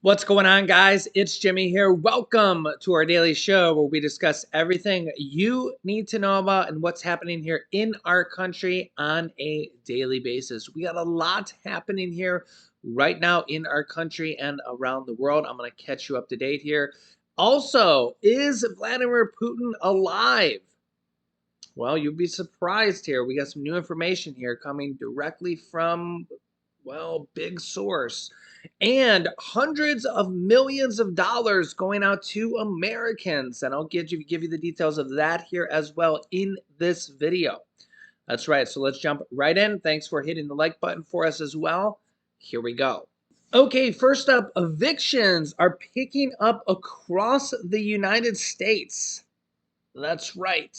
What's going on, guys? It's Jimmy here. Welcome to our daily show where we discuss everything you need to know about and what's happening here in our country on a daily basis. We got a lot happening here right now in our country and around the world. I'm going to catch you up to date here. Also, is Vladimir Putin alive? Well, you'd be surprised here. We got some new information here coming directly from, well, big source. And hundreds of millions of dollars going out to Americans. And I'll give you the details of that here as well in this video. That's right. So let's jump right in. Thanks for hitting the like button for us as well. Here we go. Okay, first up, evictions are picking up across the United States. That's right.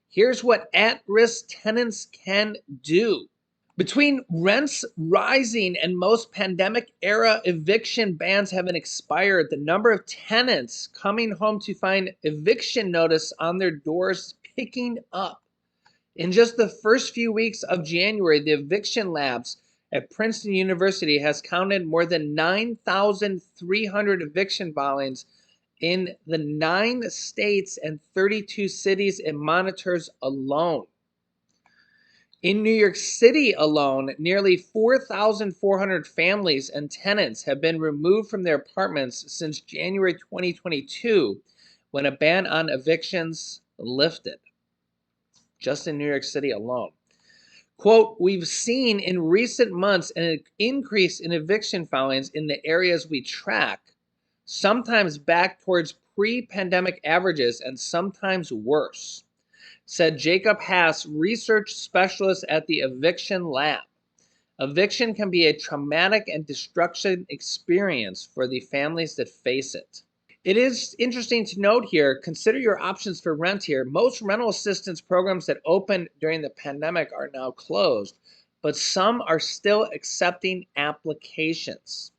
Here's what at-risk tenants can do. Between rents rising and most pandemic-era eviction bans having expired, the number of tenants coming home to find eviction notice on their doors is picking up. In just the first few weeks of January, the eviction labs at Princeton University has counted more than 9,300 eviction filings in the 9 states and 32 cities it monitors alone. In New York City alone, nearly 4,400 families and tenants have been removed from their apartments since January 2022, when a ban on evictions lifted. Just in New York City alone. Quote, we've seen in recent months an increase in eviction filings in the areas we track, sometimes back towards pre-pandemic averages and sometimes worse, said Jacob Haas, research specialist at the Eviction Lab. Eviction can be a traumatic and destructive experience for the families that face it. It is interesting to note here, consider your options for rent here. Most rental assistance programs that opened during the pandemic are now closed, but some are still accepting applications.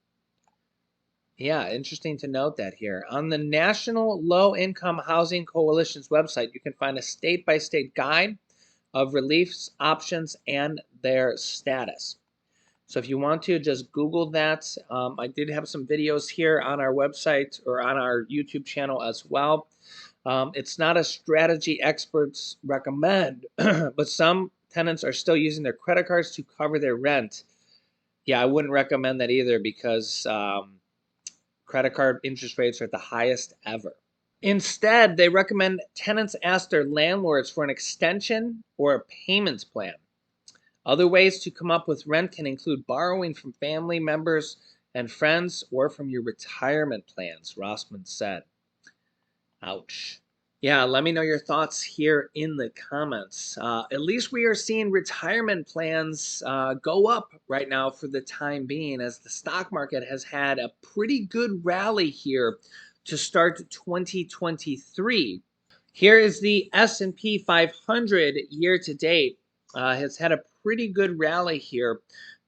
Yeah, interesting to note that here. On the National Low Income Housing Coalition's website, you can find a state-by-state guide of relief options and their status. So if you want to, just Google that. I did have some videos here on our website or on our YouTube channel as well. It's not a strategy experts recommend, but some tenants are still using their credit cards to cover their rent. Yeah, I wouldn't recommend that either because credit card interest rates are at the highest ever. Instead, they recommend tenants ask their landlords for an extension or a payments plan. Other ways to come up with rent can include borrowing from family members and friends or from your retirement plans, Rossman said. Ouch. Yeah, let me know your thoughts here in the comments. At least we are seeing retirement plans go up right now for the time being, as the stock market has had a pretty good rally here to start 2023. Here is the S&P 500 year to date. Has had a pretty good rally here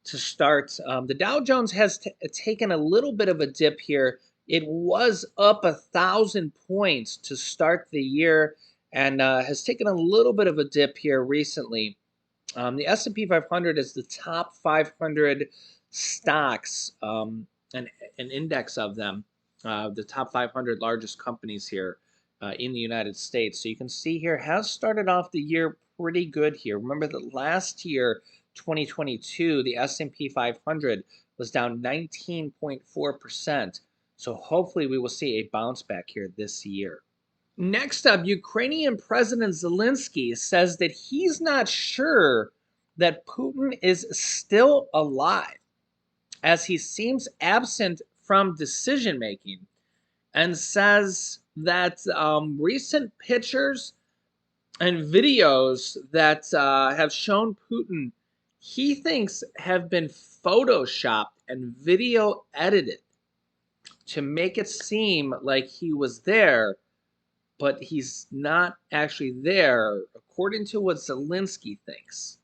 to start. The Dow Jones has taken a little bit of a dip here. It was up 1,000 points to start the year and has taken a little bit of a dip here recently. The S&P 500 is the top 500 stocks, an index of them, the top 500 largest companies here in the United States. So you can see here has started off the year pretty good here. Remember that last year, 2022, the S&P 500 was down 19.4%. So hopefully we will see a bounce back here this year. Next up, Ukrainian President Zelensky says that he's not sure that Putin is still alive, as he seems absent from decision making, and says that recent pictures and videos that have shown Putin, he thinks have been photoshopped and video edited to make it seem like he was there, but he's not actually there, according to what Zelensky thinks.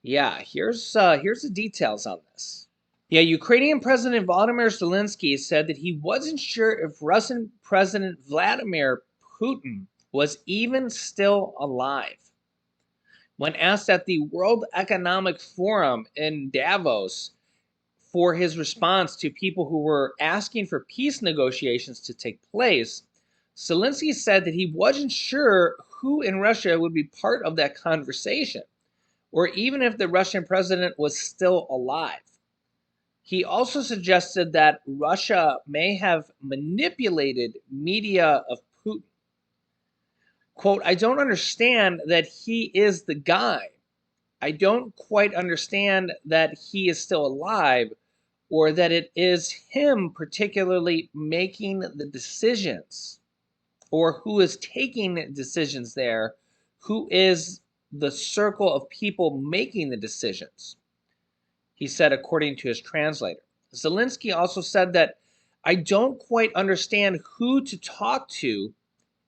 Yeah, here's the details on this. Yeah, Ukrainian President Volodymyr Zelensky said that he wasn't sure if Russian President Vladimir Putin was even still alive. When asked at the World Economic Forum in Davos for his response to people who were asking for peace negotiations to take place, Zelensky said that he wasn't sure who in Russia would be part of that conversation, or even if the Russian president was still alive. He also suggested that Russia may have manipulated media of Putin. Quote, I don't understand that he is the guy. I don't quite understand that he is still alive or that it is him particularly making the decisions or who is taking decisions there, who is the circle of people making the decisions, he said, according to his translator. Zelensky also said that I don't quite understand who to talk to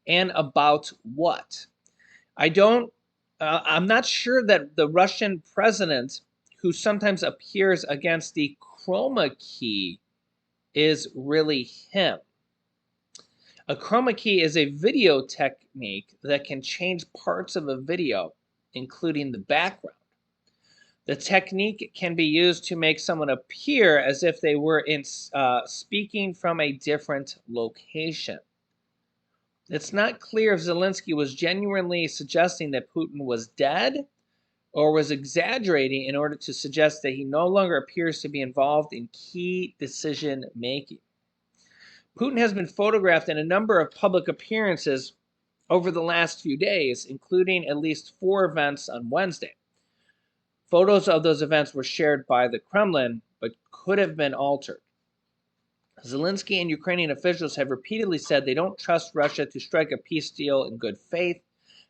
and about what. I'm not sure that the Russian president, who sometimes appears against the chroma key, is really him. A chroma key is a video technique that can change parts of a video, including the background. The technique can be used to make someone appear as if they were speaking from a different location. It's not clear if Zelensky was genuinely suggesting that Putin was dead or was exaggerating in order to suggest that he no longer appears to be involved in key decision making. Putin has been photographed in a number of public appearances over the last few days, including at least 4 events on Wednesday. Photos of those events were shared by the Kremlin, but could have been altered. Zelensky and Ukrainian officials have repeatedly said they don't trust Russia to strike a peace deal in good faith,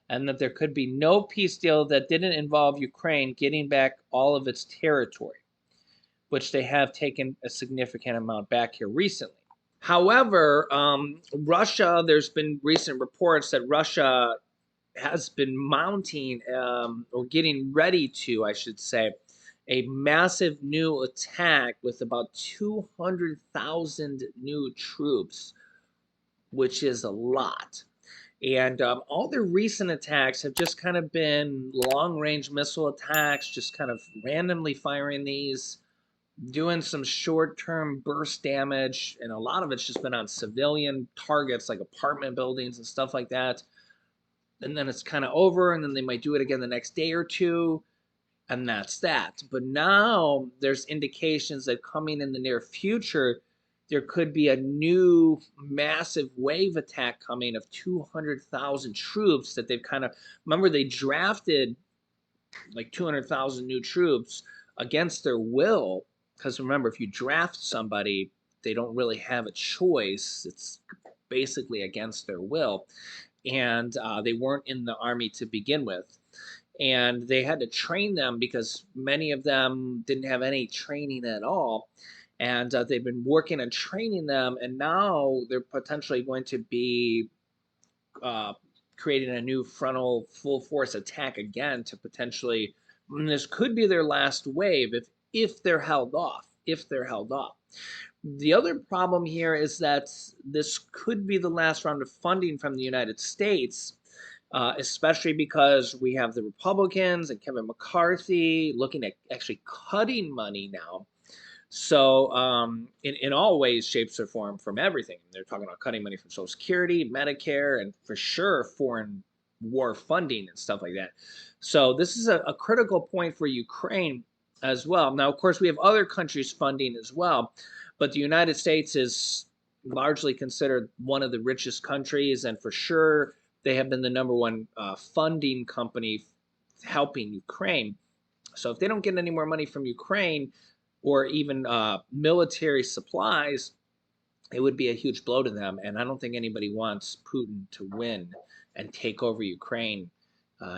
and that there could be no peace deal that didn't involve Ukraine getting back all of its territory, which they have taken a significant amount back here recently. However, Russia, there's been recent reports that Russia has been mounting or getting ready to, I should say, a massive new attack with about 200,000 new troops, which is a lot. And all the recent attacks have just kind of been long-range missile attacks, just kind of randomly firing these, doing some short-term burst damage, and a lot of it's just been on civilian targets like apartment buildings and stuff like that. And then it's kind of over, and then they might do it again the next day or two, and that's that. But now there's indications that coming in the near future, there could be a new massive wave attack coming of 200,000 troops that they've kind of, remember they drafted like 200,000 new troops against their will, because remember, if you draft somebody, they don't really have a choice. It's basically against their will. And they weren't in the army to begin with. And they had to train them because many of them didn't have any training at all. And they've been working on training them, and now they're potentially going to be creating a new frontal full force attack again to potentially, this could be their last wave if they're held off, The other problem here is that this could be the last round of funding from the United States, especially because we have the Republicans and Kevin McCarthy looking at actually cutting money now. So in all ways, shapes, or form, from everything. They're talking about cutting money from Social Security, Medicare, and for sure foreign war funding and stuff like that. So this is a critical point for Ukraine as well. Now, of course, we have other countries funding as well, but the United States is largely considered one of the richest countries, and for sure they have been the #1 funding company helping Ukraine. So if they don't get any more money from Ukraine, or even military supplies, it would be a huge blow to them. And I don't think anybody wants Putin to win and take over Ukraine.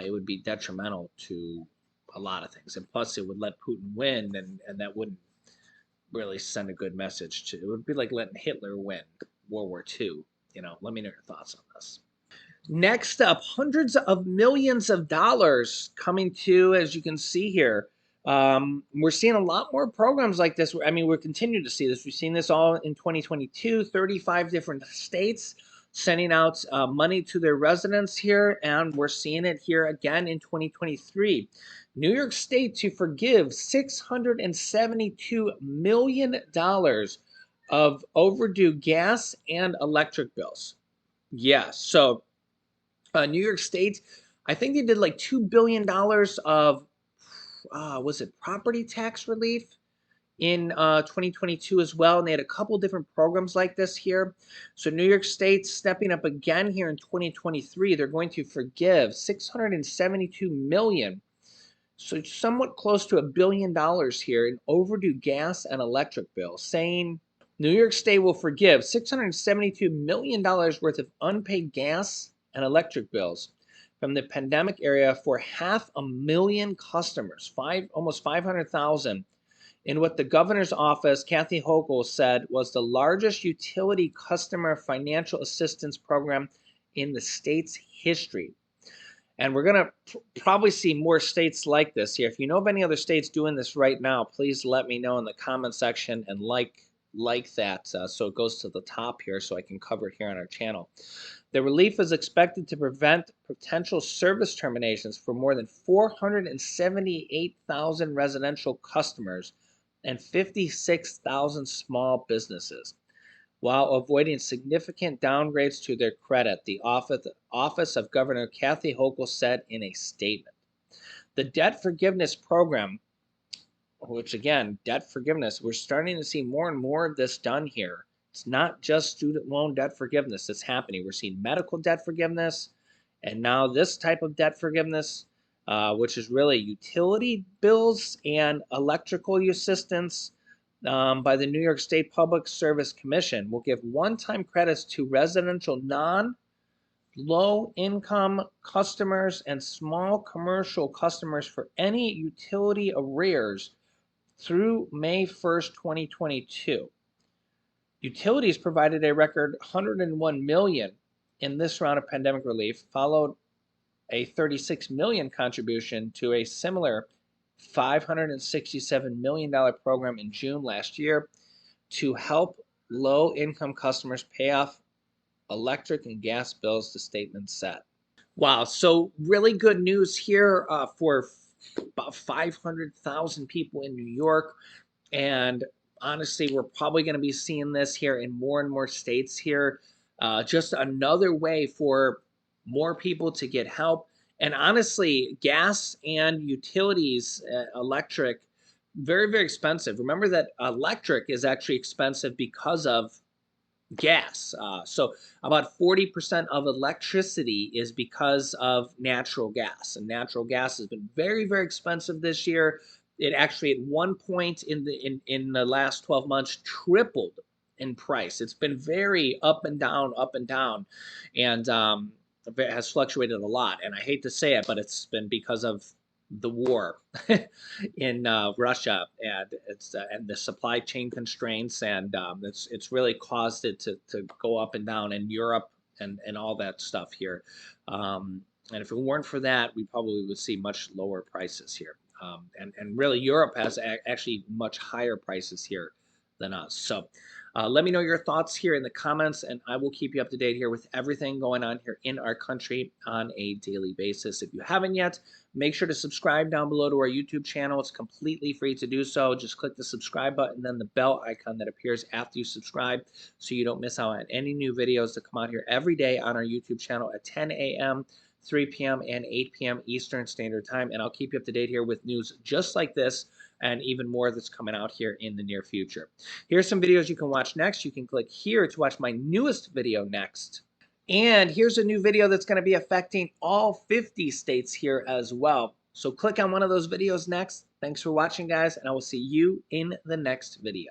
It would be detrimental to a lot of things. And plus, it would let Putin win, and that wouldn't really send a good message to. It would be like letting Hitler win World War II. Let me know your thoughts on this. Next up, hundreds of millions of dollars coming to, as you can see here. We're seeing a lot more programs like this. I mean, we're continuing to see this. We've seen this all in 2022, 35 different states. sending out money to their residents here, and we're seeing it here again in 2023. New York State to forgive $672 million of overdue gas and electric bills. Yeah, so New York State, I think they did like $2 billion of, was it property tax relief in 2022 as well, and they had a couple different programs like this here. So New York State stepping up again here in 2023. They're going to forgive 672 million, so somewhat close to $1 billion here in overdue gas and electric bills, saying New York State will forgive $672 million worth of unpaid gas and electric bills from the pandemic era for 500,000 customers, almost 500,000, in what the governor's office, Kathy Hochul, said was the largest utility customer financial assistance program in the state's history. And we're going to probably see more states like this here. If you know of any other states doing this right now, please let me know in the comment section and like that so it goes to the top here so I can cover it here on our channel. The relief is expected to prevent potential service terminations for more than 478,000 residential customers and 56,000 small businesses, while avoiding significant downgrades to their credit, the office of Governor Kathy Hochul said in a statement. The debt forgiveness program, which again, debt forgiveness, we're starting to see more and more of this done here. It's not just student loan debt forgiveness that's happening. We're seeing medical debt forgiveness, and now this type of debt forgiveness, which is really utility bills and electrical assistance by the New York State Public Service Commission, will give one-time credits to residential low-income customers and small commercial customers for any utility arrears through May 1st, 2022. Utilities provided a record $101 million in this round of pandemic relief, followed a $36 million contribution to a similar $567 million program in June last year to help low-income customers pay off electric and gas bills, the statement said. Wow, so really good news here for about 500,000 people in New York. And honestly, we're probably going to be seeing this here in more and more states here. Just another way for more people to get help. And honestly, gas and utilities, electric, very, very expensive. Remember that electric is actually expensive because of gas. So about 40% of electricity is because of natural gas, and natural gas has been very, very expensive this year. It actually, at one point in the last 12 months, tripled in price. It's been very up and down, and it has fluctuated a lot. And I hate to say it, but it's been because of the war in Russia, and and the supply chain constraints, and it's really caused it to go up and down in Europe and all that stuff here. And if it weren't for that, we probably would see much lower prices here. And really, Europe has actually much higher prices here than us. So let me know your thoughts here in the comments, and I will keep you up to date here with everything going on here in our country on a daily basis. If you haven't yet, make sure to subscribe down below to our YouTube channel. It's completely free to do so. Just click the subscribe button, then the bell icon that appears after you subscribe so you don't miss out on any new videos that come out here every day on our YouTube channel at 10 a.m., 3 p.m., and 8 p.m. Eastern Standard Time. And I'll keep you up to date here with news just like this and even more that's coming out here in the near future. Here's some videos you can watch next. You can click here to watch my newest video next. And here's a new video that's going to be affecting all 50 states here as well. So click on one of those videos next. Thanks for watching, guys, and I will see you in the next video.